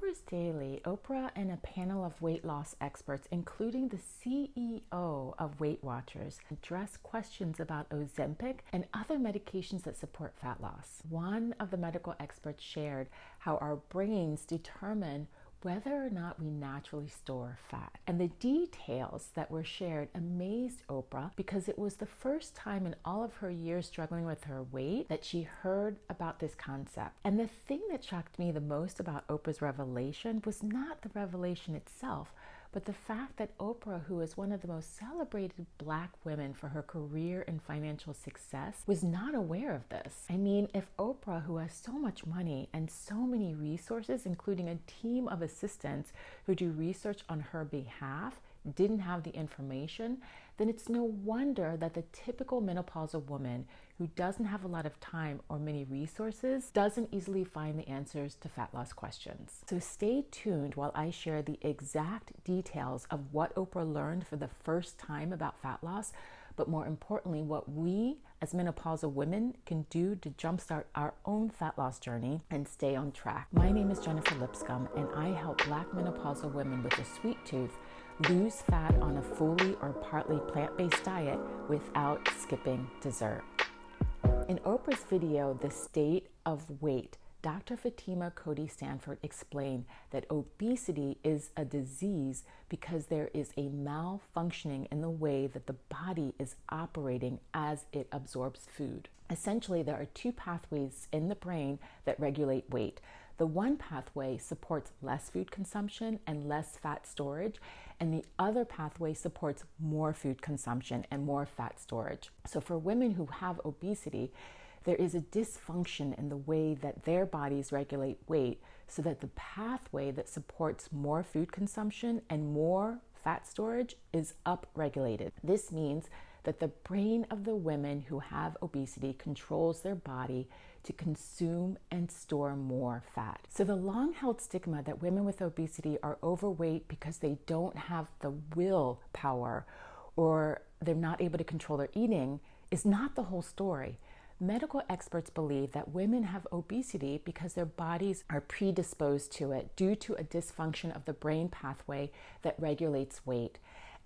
Oprah's Daily, Oprah and a panel of weight loss experts, including the CEO of Weight Watchers, address questions about Ozempic and other medications that support fat loss. One of the medical experts shared how our brains determine whether or not we naturally store fat. And the details that were shared amazed Oprah because it was the first time in all of her years struggling with her weight that she heard about this concept. And the thing that shocked me the most about Oprah's revelation was not the revelation itself, but the fact that Oprah, who is one of the most celebrated Black women for her career and financial success, was not aware of this. I mean, if Oprah, who has so much money and so many resources, including a team of assistants who do research on her behalf, didn't have the information, then it's no wonder that the typical menopausal woman who doesn't have a lot of time or many resources doesn't easily find the answers to fat loss questions. So stay tuned while I share the exact details of what Oprah learned for the first time about fat loss, but more importantly, what we as menopausal women can do to jumpstart our own fat loss journey and stay on track. My name is Jennifer Lipscomb, and I help Black menopausal women with a sweet tooth lose fat on a fully or partly plant-based diet without skipping dessert. In Oprah's video, The State of Weight, Dr. Fatima Cody Stanford explained that obesity is a disease because there is a malfunctioning in the way that the body is operating as it absorbs food. Essentially, there are two pathways in the brain that regulate weight. The one pathway supports less food consumption and less fat storage, and the other pathway supports more food consumption and more fat storage. So for women who have obesity, there is a dysfunction in the way that their bodies regulate weight so that the pathway that supports more food consumption and more fat storage is upregulated. This means that the brain of the women who have obesity controls their body to consume and store more fat. So the long-held stigma that women with obesity are overweight because they don't have the willpower or they're not able to control their eating is not the whole story. Medical experts believe that women have obesity because their bodies are predisposed to it due to a dysfunction of the brain pathway that regulates weight.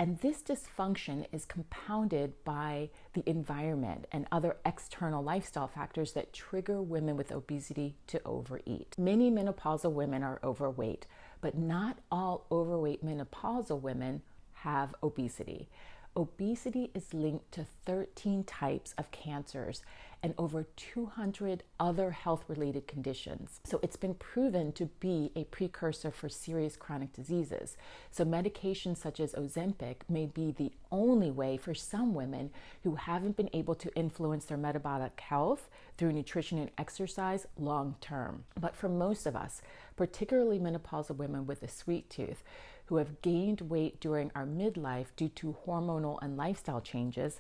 And this dysfunction is compounded by the environment and other external lifestyle factors that trigger women with obesity to overeat. Many menopausal women are overweight, but not all overweight menopausal women have obesity. Obesity is linked to 13 types of cancers and over 200 other health-related conditions. So it's been proven to be a precursor for serious chronic diseases. So medications such as Ozempic may be the only way for some women who haven't been able to influence their metabolic health through nutrition and exercise long term. But for most of us, particularly menopausal women with a sweet tooth, who have gained weight during our midlife due to hormonal and lifestyle changes,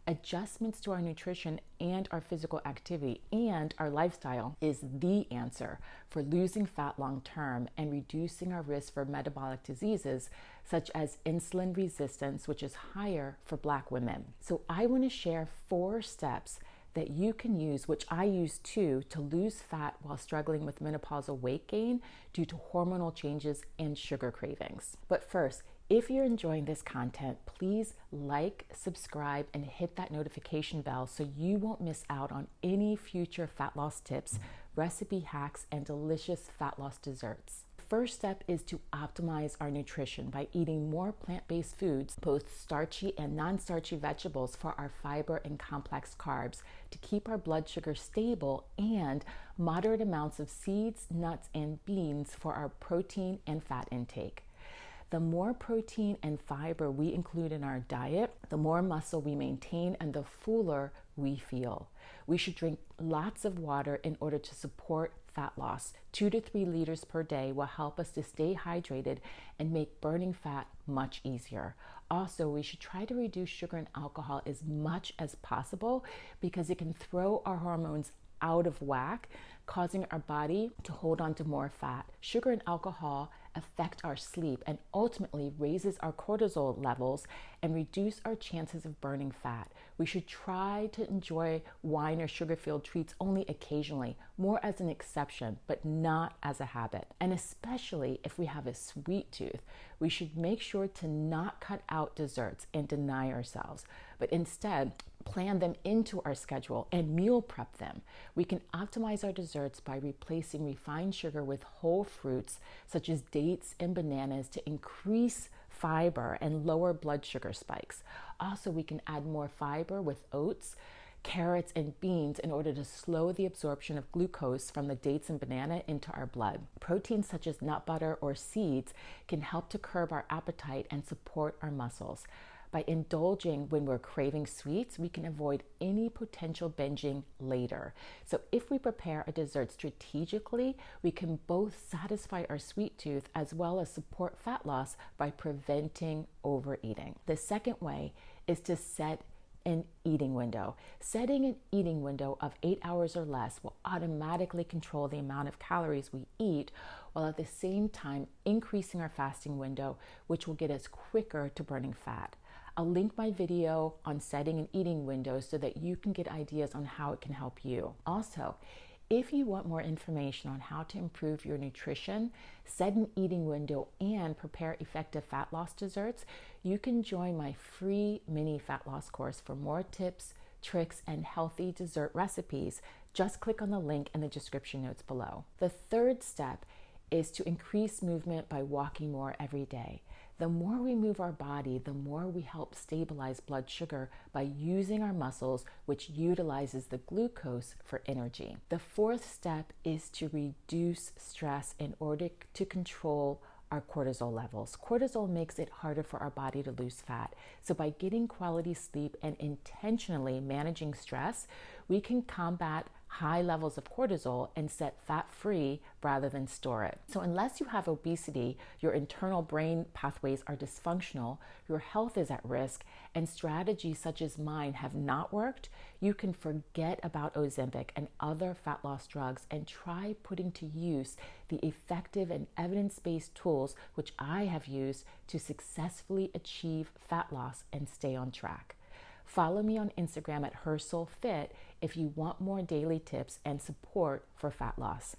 adjustments to our nutrition and our physical activity and our lifestyle is the answer for losing fat long term and reducing our risk for metabolic diseases such as insulin resistance, which is higher for Black women. So I want to share 4 steps that you can use, which I use too, to lose fat while struggling with menopausal weight gain due to hormonal changes and sugar cravings. But first, if you're enjoying this content, please like, subscribe, and hit that notification bell so you won't miss out on any future fat loss tips, recipe hacks, and delicious fat loss desserts. First step is to optimize our nutrition by eating more plant-based foods, both starchy and non-starchy vegetables for our fiber and complex carbs to keep our blood sugar stable, and moderate amounts of seeds, nuts, and beans for our protein and fat intake. The more protein and fiber we include in our diet, the more muscle we maintain and the fuller we feel. We should drink lots of water in order to support fat loss. 2 to 3 liters per day will help us to stay hydrated and make burning fat much easier. Also, we should try to reduce sugar and alcohol as much as possible because it can throw our hormones out of whack causing our body to hold on to more fat. Sugar and alcohol affect our sleep and ultimately raises our cortisol levels and reduce our chances of burning fat. We should try to enjoy wine or sugar-filled treats only occasionally, more as an exception, but not as a habit. And especially if we have a sweet tooth, we should make sure to not cut out desserts and deny ourselves, but instead plan them into our schedule and meal prep them. We can optimize our desserts by replacing refined sugar with whole fruits such as dates and bananas to increase fiber and lower blood sugar spikes. Also, we can add more fiber with oats, carrots, and beans in order to slow the absorption of glucose from the dates and banana into our blood. Proteins such as nut butter or seeds can help to curb our appetite and support our muscles. By indulging when we're craving sweets, we can avoid any potential binging later. So if we prepare a dessert strategically, we can both satisfy our sweet tooth as well as support fat loss by preventing overeating. The second way is to set an eating window. Setting an eating window of 8 hours or less will automatically control the amount of calories we eat, while at the same time increasing our fasting window, which will get us quicker to burning fat. I'll link my video on setting an eating window so that you can get ideas on how it can help you. Also, if you want more information on how to improve your nutrition, set an eating window, and prepare effective fat loss desserts, you can join my free mini fat loss course for more tips, tricks, and healthy dessert recipes. Just click on the link in the description notes below. The third step is to increase movement by walking more every day. The more we move our body, the more we help stabilize blood sugar by using our muscles, which utilizes the glucose for energy. The fourth step is to reduce stress in order to control our cortisol levels. Cortisol makes it harder for our body to lose fat. So by getting quality sleep and intentionally managing stress, we can combat high levels of cortisol and set fat free rather than store it. So unless you have obesity, your internal brain pathways are dysfunctional, your health is at risk, and strategies such as mine have not worked, you can forget about Ozempic and other fat loss drugs and try putting to use the effective and evidence-based tools which I have used to successfully achieve fat loss and stay on track. Follow me on Instagram at HerSoulFit if you want more daily tips and support for fat loss.